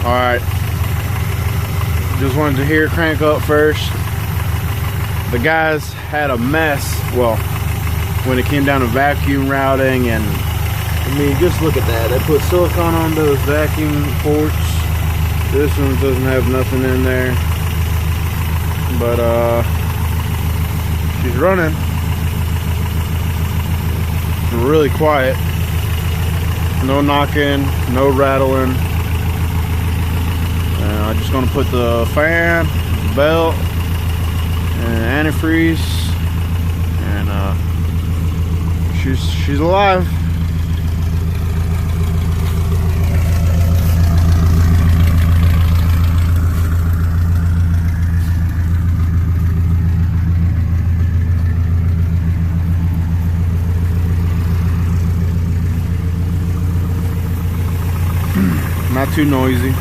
Alright, just wanted to hear crank up first. The guys had a mess, well, when it came down to vacuum routing, and I mean, just look at that. They put silicone on those vacuum ports. This one doesn't have nothing in there, but she's running really quiet. No knocking, no rattling. I'm just gonna put the fan, belt, and antifreeze, and she's alive. Not too noisy.